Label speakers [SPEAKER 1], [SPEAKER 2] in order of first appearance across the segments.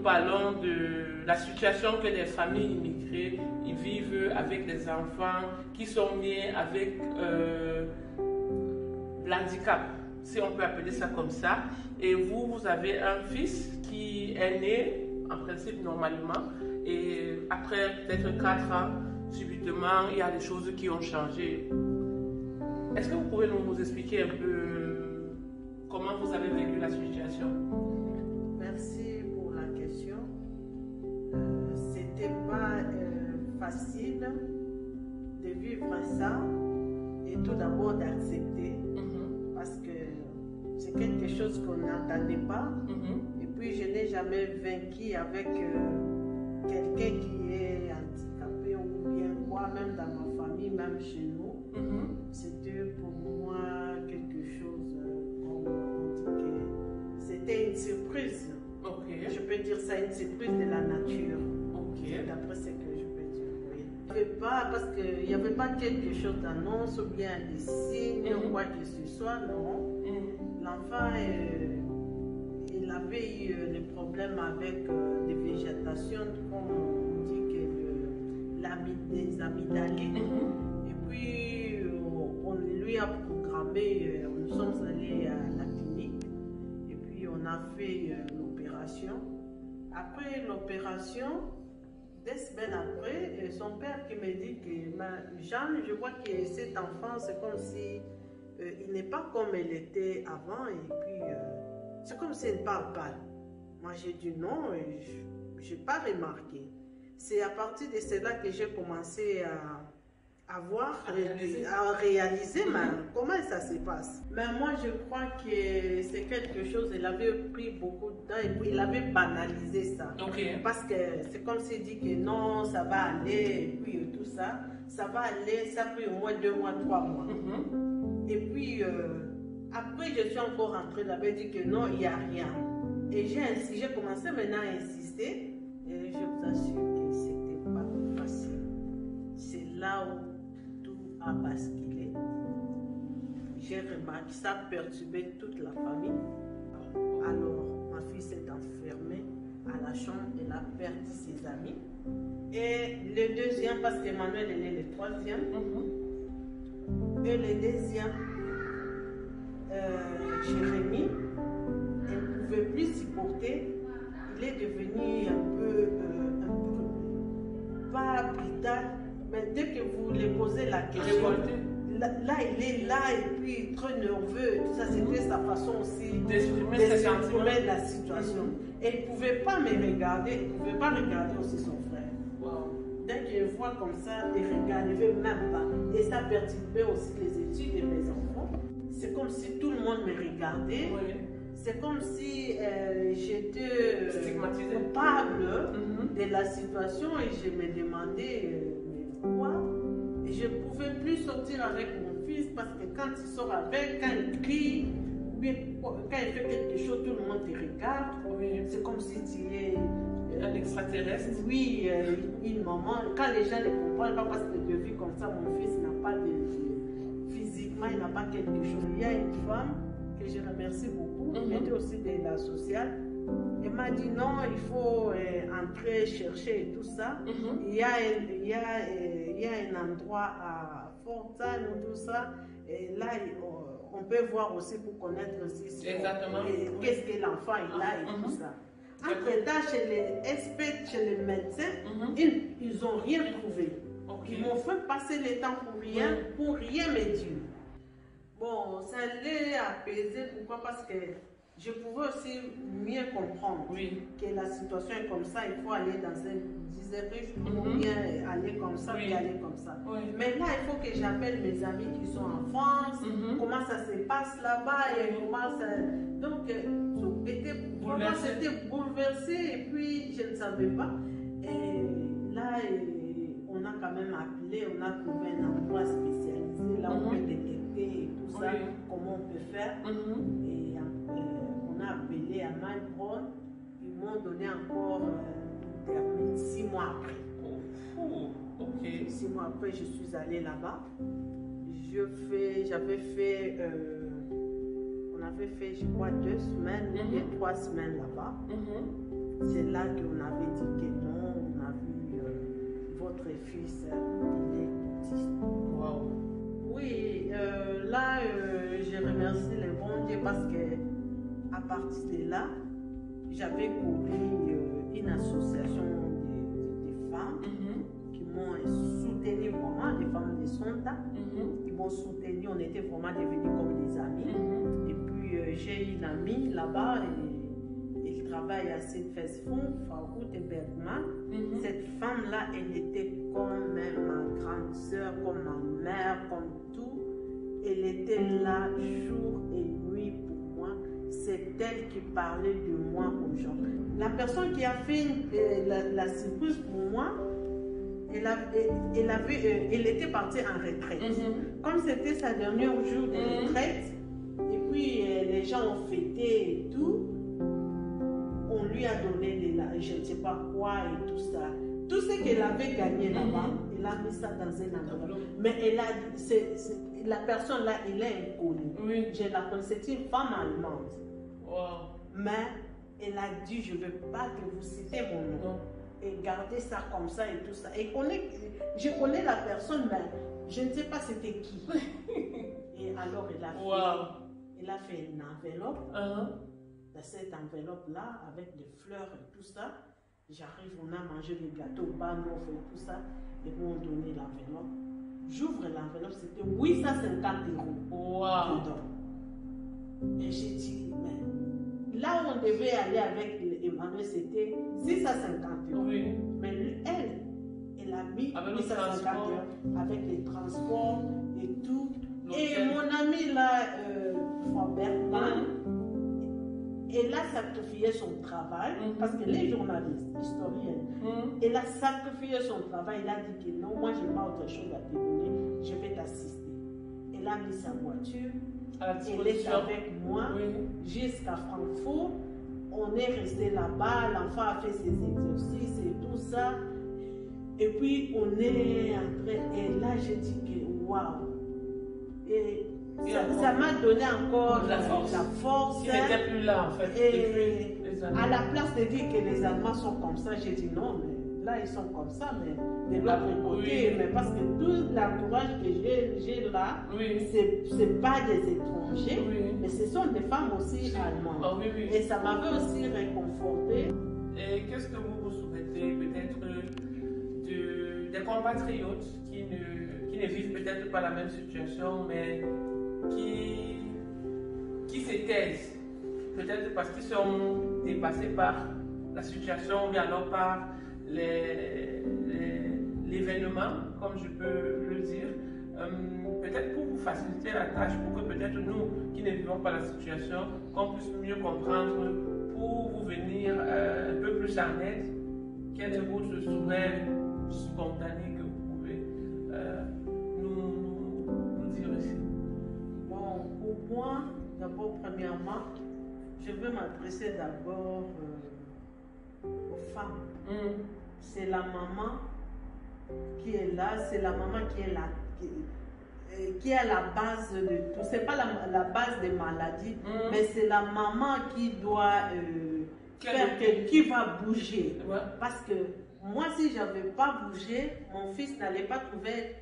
[SPEAKER 1] parlons de la situation que les familles immigrées vivent avec les enfants qui sont nés avec l'handicap, si on peut appeler ça comme ça. Et vous avez un fils qui est né, en principe, normalement, et après peut-être 4 ans, subitement, il y a des choses qui ont changé. Est-ce que vous pouvez nous expliquer un peu comment vous avez vécu la situation?
[SPEAKER 2] Merci pour la question. C'était pas facile de vivre ça et tout d'abord d'accepter parce que c'est quelque chose qu'on n'entendait pas. Et puis je n'ai jamais vaincu avec quelqu'un qui est handicapé ou bien moi-même dans ma famille, même chez nous. C'était pour moi quelque chose, on dit que c'était une surprise. Je peux dire ça, une surprise de la nature. D'après ce que je peux dire, oui. Il n'y avait pas, parce qu'il n'y avait pas quelque chose d'annonce ou bien des signes ou quoi que ce soit, non. L'enfant, il avait eu des problèmes avec des végétations, comme on dit que des amygdalites. Et puis, on lui a programmé, nous sommes allés à la clinique, et puis on a fait l'opération. Après l'opération, 2 semaines après, son père qui me dit que Jeanne, je vois que cet enfant, c'est comme si il n'est pas comme elle était avant, et puis c'est comme s'il ne parle pas. Moi j'ai dit non, je n'ai pas remarqué. C'est à partir de cela que j'ai commencé à voir, à réaliser comment ça se passe. Mais moi je crois que c'est quelque chose, il avait pris beaucoup de temps et puis il avait banalisé ça. Parce que c'est comme s'il dit que non, ça va aller, et puis tout ça, ça va aller, ça fait au moins 2 mois, 3 mois. Et puis après je suis encore rentrée là-bas et dit que non, il n'y a rien. Et j'ai commencé maintenant à insister et je vous assure que c'était pas facile. C'est là où a basculé. J'ai remarqué ça a perturbé toute la famille. Alors, ma fille s'est enfermée à la chambre, elle a perdu ses amis. Et le deuxième, parce qu'Emmanuel elle est le 3e, et le deuxième, Jérémy, elle ne pouvait plus supporter. Il est devenu un peu pas brutal. Mais dès que vous lui posez la question, là il est là et puis très nerveux, tout ça, c'était sa façon aussi d'exprimer la situation. Et il ne pouvait pas me regarder, il ne pouvait pas regarder aussi son frère. Dès qu'il voit comme ça, il ne regardait même pas. Et ça perturbait aussi les études de mes enfants. C'est comme si tout le monde me regardait. C'est comme si j'étais coupable de la situation et je me demandais pourquoi. Et je ne pouvais plus sortir avec mon fils parce que quand il sort avec, quand il crie, ou bien quand il fait quelque chose, tout le monde te regarde. C'est comme si tu es
[SPEAKER 1] un extraterrestre.
[SPEAKER 2] Oui, une maman. Quand les gens ne comprennent pas parce que de vue comme ça, mon fils n'a pas de. Physiquement, il n'a pas quelque chose. Il y a une femme que je remercie beaucoup, qui était aussi de la sociale. Elle m'a dit non, il faut entrer, chercher et tout ça. Il y a un endroit à Fortan ou tout ça. Et là, on peut voir aussi pour connaître aussi qu'est-ce que l'enfant est là et tout ça. Entre-temps, chez les experts, chez les médecins, ils n'ont rien trouvé. Ils m'ont fait passer le temps pour rien me dire. Bon, ça allait apaiser. Pourquoi? Parce que je pouvais aussi mieux comprendre que la situation est comme ça. Il faut aller dans un riche ou bien aller comme ça, puis aller comme ça. Mais là, il faut que j'appelle mes amis qui sont en France, comment ça se passe là-bas et comment ça. Donc, tout était vraiment, c'était bouleversé et puis je ne savais pas. Et là, on a quand même appelé, on a trouvé un endroit spécialisé là où on peut détecter et tout ça, comment on peut faire. Et on a appelé à Malbron, ils m'ont donné encore termine 6 mois après. 6 mois après, je suis allée là-bas. J'avais fait, on avait fait, je crois, 2 semaines ou bien 3 semaines là-bas. c'est là qu'on avait dit que non, on a vu votre fils, il est autiste.
[SPEAKER 1] Wow.
[SPEAKER 2] Oui, là, je remercie le bon Dieu parce que à partir de là, j'avais connu une association de femmes qui m'ont soutenu vraiment, des femmes de Sonta, qui m'ont soutenu, on était vraiment devenus comme des amis. Et puis j'ai une amie là-bas, et elle travaille à Saint-Fesfond, Farouk et Bergman. Cette femme-là, elle était comme ma grande sœur, comme ma mère, comme tout. Elle était là jour et nuit pour moi. C'est elle qui parlait de moi aux gens. La personne qui a fait la surprise pour moi, elle était partie en retraite. Comme c'était sa dernière jour de retraite, et puis les gens ont fêté et tout, on lui a donné je ne sais pas quoi et tout ça. Tout ce qu'elle avait gagné là-bas, elle a mis ça dans un enveloppe. Mais la personne là, elle est inconnue.
[SPEAKER 1] Oui.
[SPEAKER 2] Je la connais, c'est une femme allemande.
[SPEAKER 1] Wow.
[SPEAKER 2] Mais elle a dit, je ne veux pas que vous citez mon nom. Et gardez ça comme ça et tout ça. Et je connais la personne, mais je ne sais pas c'était qui. Et alors elle a fait une enveloppe. Dans cette enveloppe-là, avec des fleurs et tout ça, j'arrive, on a mangé des gâteaux, banoff et tout ça, et ils m'ont donné l'enveloppe. J'ouvre l'enveloppe, c'était 850 €.
[SPEAKER 1] Wow.
[SPEAKER 2] Dedans. Et j'ai dit, mais là où on devait aller avec Emmanuel, c'était 650 €.
[SPEAKER 1] Oui.
[SPEAKER 2] Mais elle a mis
[SPEAKER 1] avec
[SPEAKER 2] 850 € avec les transports et tout. Et
[SPEAKER 1] l'hôtel.
[SPEAKER 2] mon ami là, Robert, elle a sacrifié son travail, parce qu'elle est journaliste, historienne. Elle a sacrifié son travail, elle a dit que non, moi je n'ai pas autre chose à te donner, je vais t'assister. Elle a mis sa voiture, elle est avec moi jusqu'à Francfort. On est resté là-bas, l'enfant a fait ses exercices et tout ça. Et puis on est entré, et là j'ai dit que waouh. Et ça m'a donné encore la force.
[SPEAKER 1] Qui n'était plus là en fait.
[SPEAKER 2] Et à la place de dire que les Allemands sont comme ça, j'ai dit non, mais là ils sont comme ça, mais de l'autre côté, mais parce que tout l'entourage que j'ai là, c'est pas des étrangers, mais ce sont des femmes aussi allemandes. Et ça m'avait aussi réconforté.
[SPEAKER 1] Et qu'est-ce que vous souhaitez peut-être des compatriotes qui ne vivent peut-être pas la même situation, mais qui se taisent, peut-être parce qu'ils sont dépassés par la situation ou bien alors par l'événement, comme je peux le dire, peut-être pour vous faciliter la tâche, pour que peut-être nous qui ne vivons pas la situation, qu'on puisse mieux comprendre, pour vous venir un peu plus en aide, quel est votre souhait spontané que vous pouvez nous dire ici?
[SPEAKER 2] Bon, pour moi, d'abord, premièrement, je veux m'adresser d'abord aux femmes. C'est la maman qui est là, c'est la maman qui est là, qui est à la base de tout. C'est pas la base des maladies, mais c'est la maman qui doit qui va bouger. Parce que moi, si je n'avais pas bougé, mon fils n'allait pas trouver,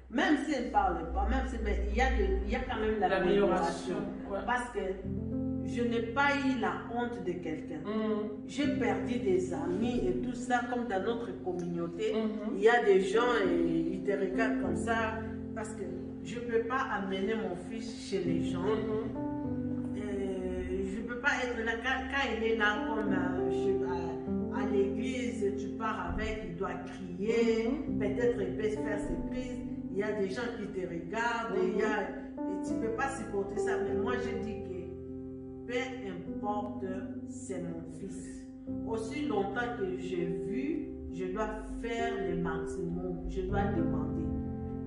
[SPEAKER 2] même s'il ne parlait pas, même si, mais il y a quand même l'amélioration. Parce que je n'ai pas eu la honte de quelqu'un. J'ai perdu des amis et tout ça, comme dans notre communauté. Il y a des gens et ils te regardent comme ça, parce que je ne peux pas amener mon fils chez les gens. Je ne peux pas être là, quand il est là comme à l'église, tu pars avec, il doit crier, peut-être il peut faire ses prises. Il y a des gens qui te regardent, et tu ne peux pas supporter ça. Mais moi, je dis que peu importe, c'est mon fils. Aussi longtemps que j'ai vu, je dois faire le maximum, je dois demander.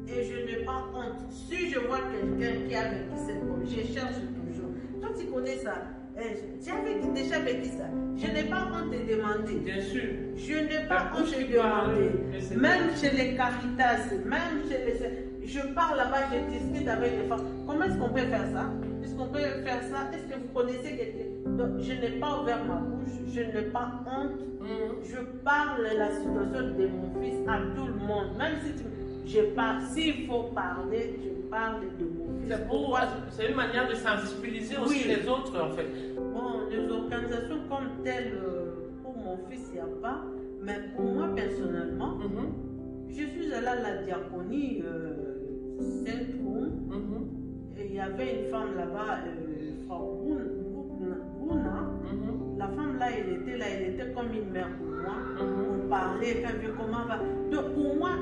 [SPEAKER 2] Et je n'ai pas honte. Si je vois quelqu'un qui a vécu cette chose, je cherche toujours. Toi, tu connais ça. Tu as déjà vécu ça. Je n'ai pas honte de demander.
[SPEAKER 1] Bien sûr.
[SPEAKER 2] Je n'ai pas honte de demander. Même chez les Caritas, même chez les... Je pars là-bas, je discute avec les femmes. Comment est-ce qu'on peut faire ça? Est-ce qu'on peut faire ça? Est-ce que vous connaissez quelqu'un? Donc, je n'ai pas ouvert ma bouche, je n'ai pas honte. Je parle de la situation de mon fils à tout le monde. Même si je parle, s'il faut parler, je parle de mon fils.
[SPEAKER 1] C'est une manière de sensibiliser aussi les autres en fait.
[SPEAKER 2] Bon, les organisations comme telles, pour mon fils, il n'y a pas. Mais pour moi personnellement, je suis allée à la diaconie Saint-Ouen. Et il y avait une femme là-bas, Frau Bruna. La femme là, elle était comme une mère pour moi. On parlait, quand je comment va. Donc pour moi,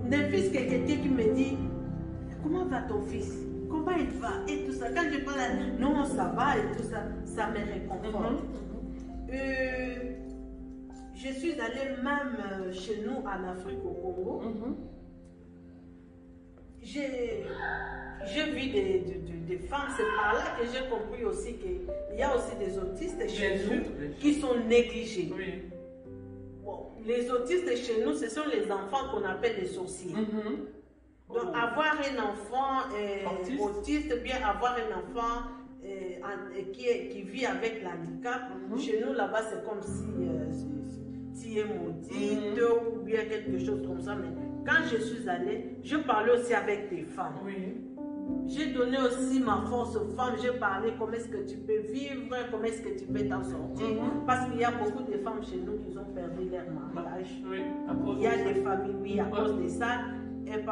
[SPEAKER 2] mon fils, c'est quelqu'un qui me dit, comment va ton fils? Comment il va? Et tout ça. Quand je parle, non, ça va et tout ça, ça me réconforte. Je suis allée même chez nous en Afrique, au Congo. J'ai vu des femmes, c'est par là que j'ai compris aussi qu'il y a aussi des autistes chez nous qui sont négligés. Bon, les autistes chez nous, ce sont les enfants qu'on appelle des sorciers. Donc avoir un enfant autiste, bien avoir un enfant qui vit avec l'handicap, chez nous là-bas c'est comme si tu es maudite ou bien quelque chose comme ça. Mais quand je suis allée, je parlais aussi avec des femmes. J'ai donné aussi ma force aux femmes, j'ai parlé comment est-ce que tu peux vivre, comment est-ce que tu peux t'en sortir. Parce qu'il y a beaucoup de femmes chez nous qui ont perdu leur mariage. Il y a des familles, à cause de ça. Un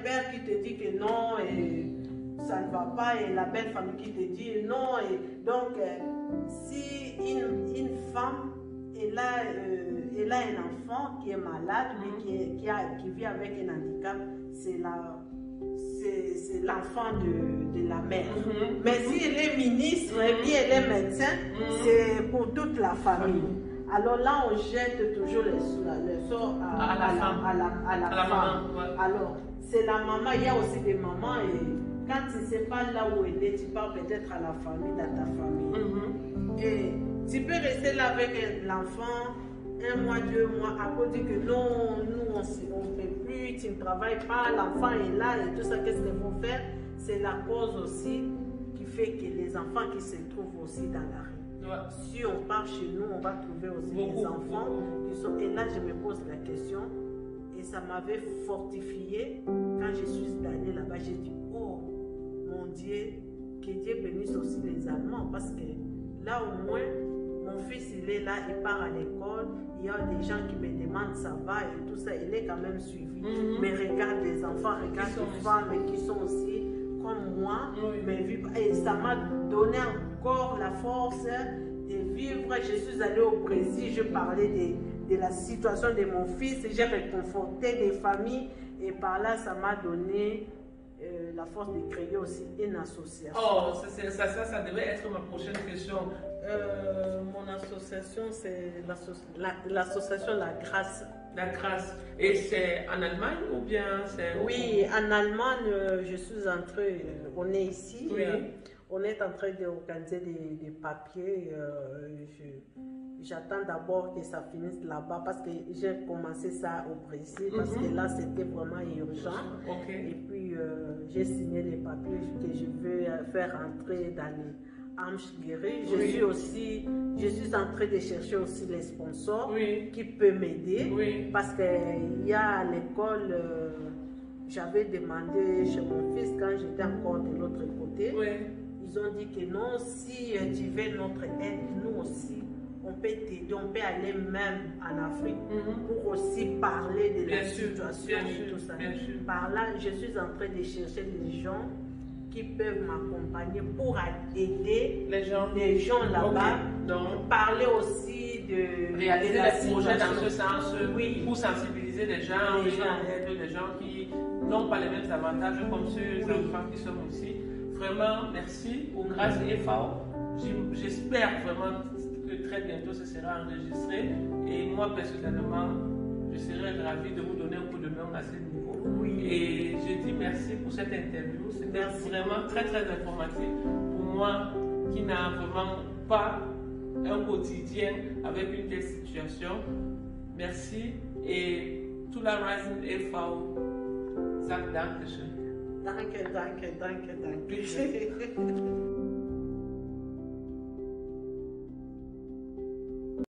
[SPEAKER 2] père qui te dit que non, et ça ne va pas, et la belle famille qui te dit non. Et donc, si une femme, elle a un enfant qui est malade, mais qui vit avec un handicap, c'est l'enfant de la mère. Mais si elle est ministre et bien elle est médecin, c'est pour toute la famille. Alors là, on jette toujours le sort à la femme. Alors, c'est la maman, il y a aussi des mamans, et quand tu ne sais pas là où elle est, tu parles peut-être à la famille, dans ta famille. Et tu peux rester là avec l'enfant 1 mois, 2 mois, à cause que non, nous on ne fait plus, tu ne travailles pas, l'enfant est là et tout ça, qu'est-ce qu'il faut faire? C'est la cause aussi qui fait que les enfants qui se trouvent aussi dans la rue. Si on part chez nous, on va trouver aussi des enfants qui sont... Et là, je me pose la question, et ça m'avait fortifié. Quand je suis allée là-bas, j'ai dit, oh mon Dieu, que Dieu bénisse aussi les Allemands, parce que là au moins, mon fils, il est là, il part à l'école, il y a des gens qui me demandent ça va et tout ça, il est quand même suivi. Mais regarde les enfants, regarde les femmes qui sont aussi comme moi, mais et ça m'a donné encore la force de vivre. Je suis allée au Brésil, je parlais de la situation de mon fils, j'ai réconforté des familles, et par là, ça m'a donné la force de créer aussi une association.
[SPEAKER 1] Oh, ça devait être ma prochaine question.
[SPEAKER 2] Mon association, c'est l'association La Grâce.
[SPEAKER 1] La Grâce. Et c'est en Allemagne ou bien c'est...
[SPEAKER 2] Oui, en Allemagne, je suis en train, on est ici, on est en train d'organiser des papiers. J'attends d'abord que ça finisse là-bas, parce que j'ai commencé ça au Brésil, parce que là c'était vraiment urgent. Et puis j'ai signé les papiers que je veux faire entrer dans les Amtsgericht. Je suis en train de chercher aussi les sponsors qui peuvent m'aider, parce qu'il y a à l'école, j'avais demandé chez mon fils quand j'étais encore de l'autre côté. Ils ont dit que non, si tu veux notre aide, nous aussi, on peut t'aider, on peut aller même en Afrique pour aussi parler de la situation et tout ça. Par là, je suis en train de chercher des gens qui peuvent m'accompagner pour aider les gens là-bas.
[SPEAKER 1] Donc,
[SPEAKER 2] parler aussi de
[SPEAKER 1] réaliser des projets dans ce sens,
[SPEAKER 2] pour
[SPEAKER 1] sensibiliser les gens, les gens qui n'ont pas les mêmes avantages comme ceux enfants qui sont ici. Vraiment, merci pour Grâce et FAO. J'espère vraiment que très bientôt ce sera enregistré, et moi personnellement, je serai ravie de vous donner un coup de main à ce niveau. Et je dis merci pour cette interview. C'était vraiment très informatif pour moi qui n'a vraiment pas un quotidien avec une telle situation. Merci, et tout la Rising e.V. Sagt Dankeschön.
[SPEAKER 2] Danke.